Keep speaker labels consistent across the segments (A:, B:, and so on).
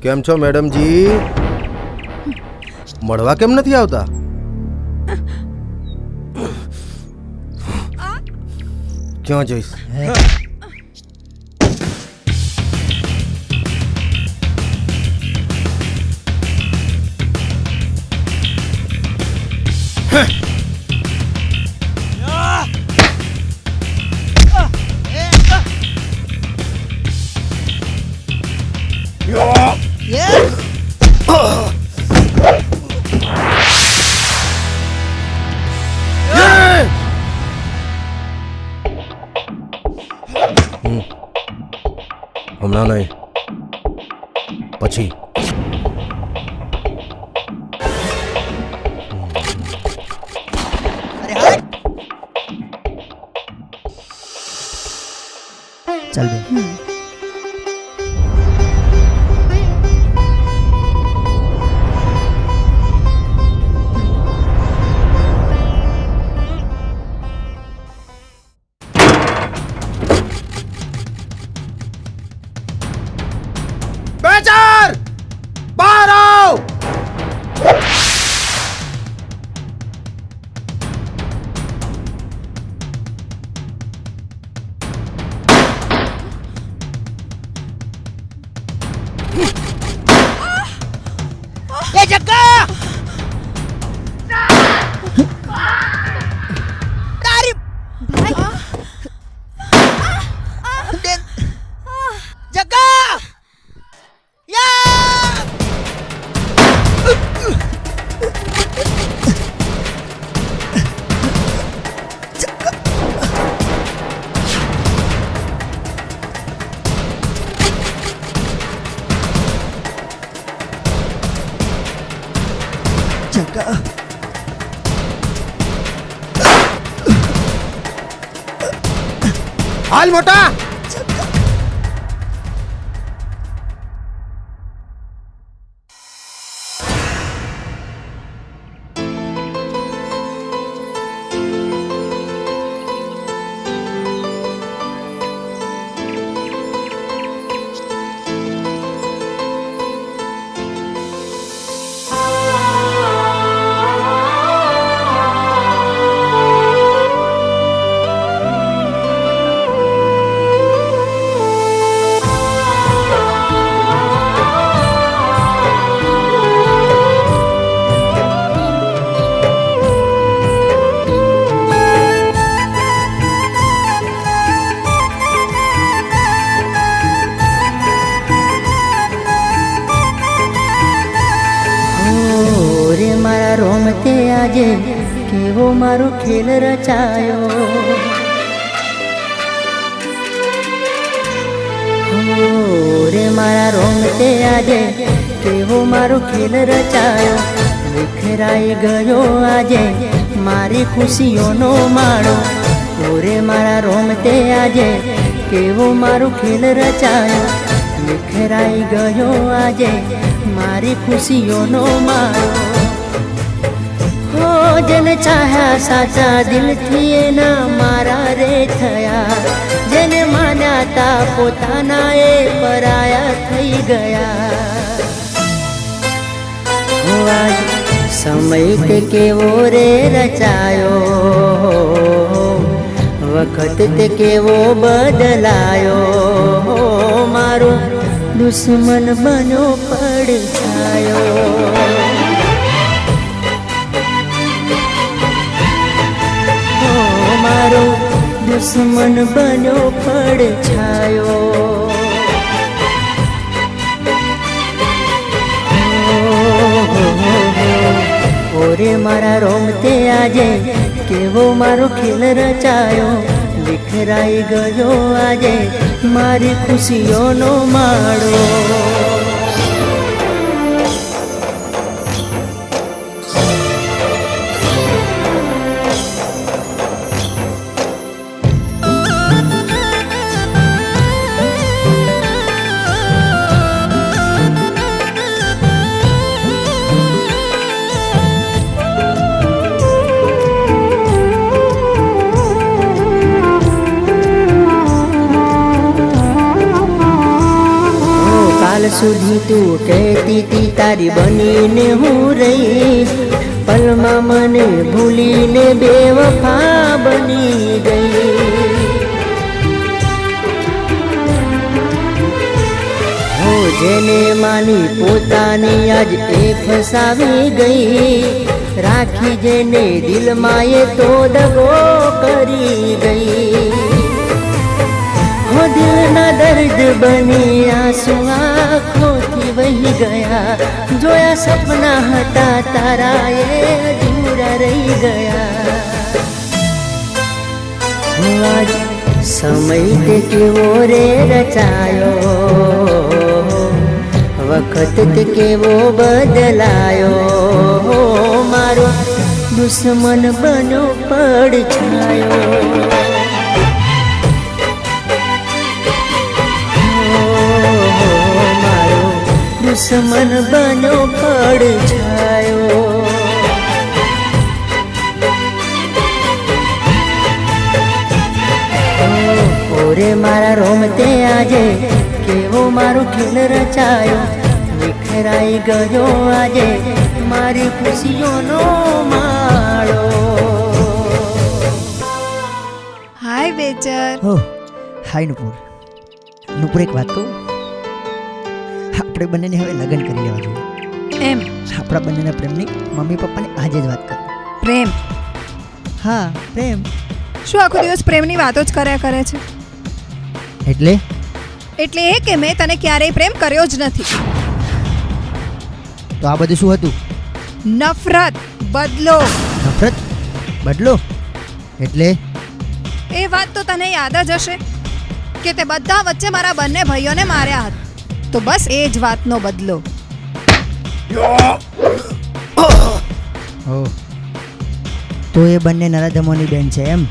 A: કેમ છો મેડમજી? મળવા કેમ નથી આવતા? ક્યાં જઈશ? હમણાં નહીં, પછી.
B: ચાલ બે.
A: બેચાર બહાર આવ!
B: એ જગ્ગા! તારી જગ્ગા! યા! જગ્ગા!
A: હાલ મોટા!
C: રોમતે આજે કેવો મારો ખેલ રચાયો, રે મારા રોમતે આજે કેવો મારો ખેલ રચાયો. વિખરાઈ ગયો આજે મારી ખુશીઓનો માળો, રે મારા રોમતે આજે કેવો મારો ખેલ રચાયો. વિખરાઈ ગયો આજે મારી ખુશીઓનો માળો. જેને ચાહ્યા સાચા દિલથી એના મારા રે થયા, જેને માન્યા તા પોતાના એ પરાયા થઈ ગયા. સમય તે કેવો રે રચાયો, વખત તે કેવો બદલાયો, મારો દુશ્મન બન્યો પડછાયો. મારો દુશ્મન બન્યો પડછાયો. ઓરે મારા રોમતે આજે કેવો મારો ખેલ રચાયો. વિખરાઈ ગયો આજે મારી ખુશીઓનો માળો. સુધી તું કહેતી તી તારી બનીને હું રહીશ, પલમાં મને ભૂલીને બેવફા બની ગઈ. હો જેને માની પોતાની આજ એ ફસાવી ગઈ, રાખી જેને દિલમાં એ તો દગો કરી ગઈ. હો દિલના દર્દ બની આંસુ આંખોથી વહી ગયા, જોયા સપના હતા તારા એ અધૂરા રહી ગયા. આજ સમય તે કેવો રે રચાયો, વખત તે કેવો બદલાયો, મારો દુશ્મન બન્યો પડછાયો. દુશ્મન બન્યો પડછાયો. ઓરે મારા રોમતે આજે કેવો મારો ખેલ રચાયો, વિખરાઈ ગયો આજે મારી ખુશીઓનો માળો.
D: હાય બેચર.
B: હો હાય નુપુર. નુપુર એક વાત કહું, આપણે બંનેને હવે લગ્ન કરી લેવા જોઈએ.
D: એમ?
B: આપણા બંનેના પ્રેમની મમ્મી પપ્પાને આજે જ વાત કરો.
D: પ્રેમ?
B: હા પ્રેમ.
D: શું આખો દિવસ પ્રેમની વાતો જ કર્યા કરે છે?
B: એટલે
D: એટલે એ કે મેં તને ક્યારેય પ્રેમ કર્યો જ નથી.
B: તો આ બધું શું હતું?
D: નફરત, બદલો.
B: નફરત બદલો એટલે?
D: એ વાત તો તને યાદ જ હશે કે તે બધા વચ્ચે મારા બંને ભાઈઓને માર્યા હતા, તો બસ એ જ વાતનો બદલો.
B: ઓ તો એ બંને નરાધમોની બેન છે એમ?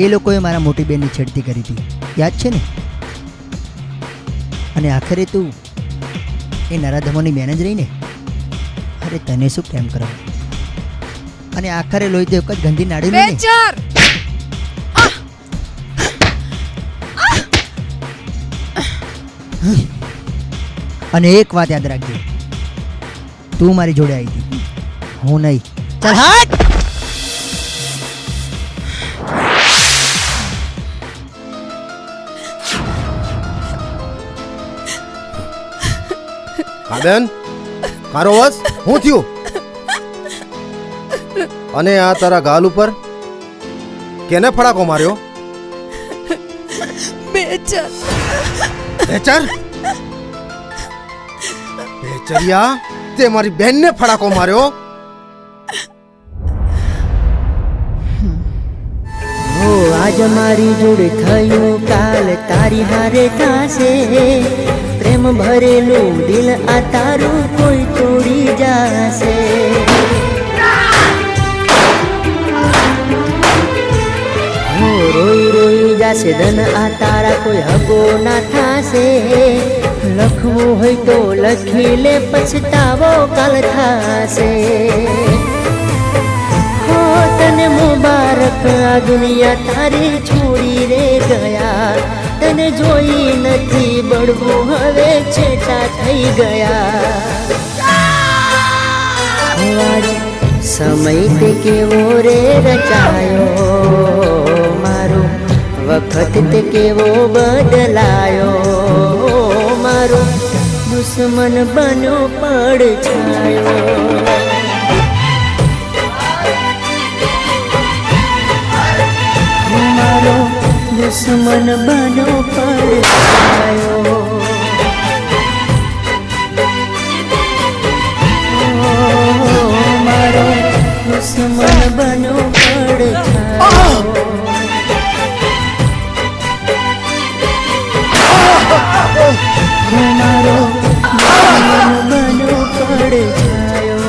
B: એ લોકોએ મારા મોટી બેનની છેડતી કરી હતી, યાદ છે ને? અને આખરે તું એ નરાધમોની બેન જ રહીને. અરે તને શું પ્રેમ કરો, અને આખરે લોહી તો એક જ ગંદી નાડી ને.
D: બેચર!
B: અને એક વાત યાદ રાખજે, તું મારી જોડે આવી હતી, હું નહીં. ચાલ હાટ.
A: કાબેન, કારો વસ હું થયું? અને આ તારા ગાલ ઉપર કેને ફડાકો માર્યો?
D: બેચર.
A: બેચર? બેચરિયા, તે મારી બેનને ફડાકો માર્યો?
C: હો આજ મારી જોડે થયું, કાલ તારી હારે થાશે. પ્રેમ ભરેલું દિલ આ તારું કોઈ તોડી જાશે. હો રોઈ રોઈ જાશે ધન આ તારા કોઈ હગો ના થાશે. લખવું હોય તો લખી લે, પછતાવો કાલ થાશે. હો તને મુબારક આ દુનિયા તારી છોડી રે ગયા, તને જોઈ નથી બળવું હવે છેટા થઈ ગયા. આજ સમય તે કેવો રે રચાયો, મારો વખત તે કેવો બદલાયો, મારો દુશ્મન બન્યો પડછાયો. મારો દુશ્મન બન્યો પડછાયો. મારો દુશ્મન બન્યો પડછાયો. મારો દુશ્મન બન્યો પડછાયો.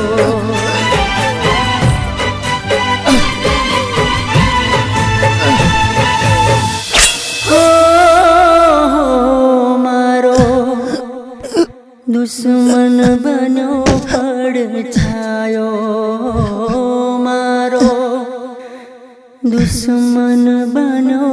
C: દુશ્મન બન્યો પડછાયો, મારો દુશ્મન બન્યો